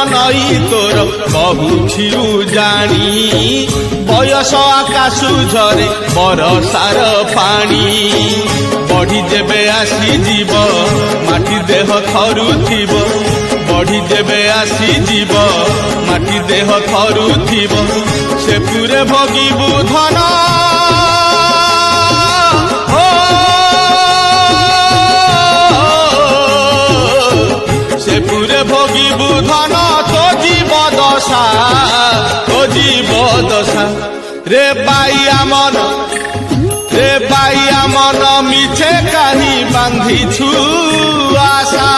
নই তোর বহুছি জানি বয়স আকাশু ঝরে বরষার পানি বଢি যেবে আসি যাব মাটি দেহ থরুথিব বଢি যেবে আসি যাব মাটি দেহ থরুথিব সে পুরে ভোগিবু ধন সে পুরে ভোগিবু ধন তো জীব দশা তো জীব দশা রে বাইয়া মন রে বাইয়া মন মিছে কাহি বাঁধিছু আশা।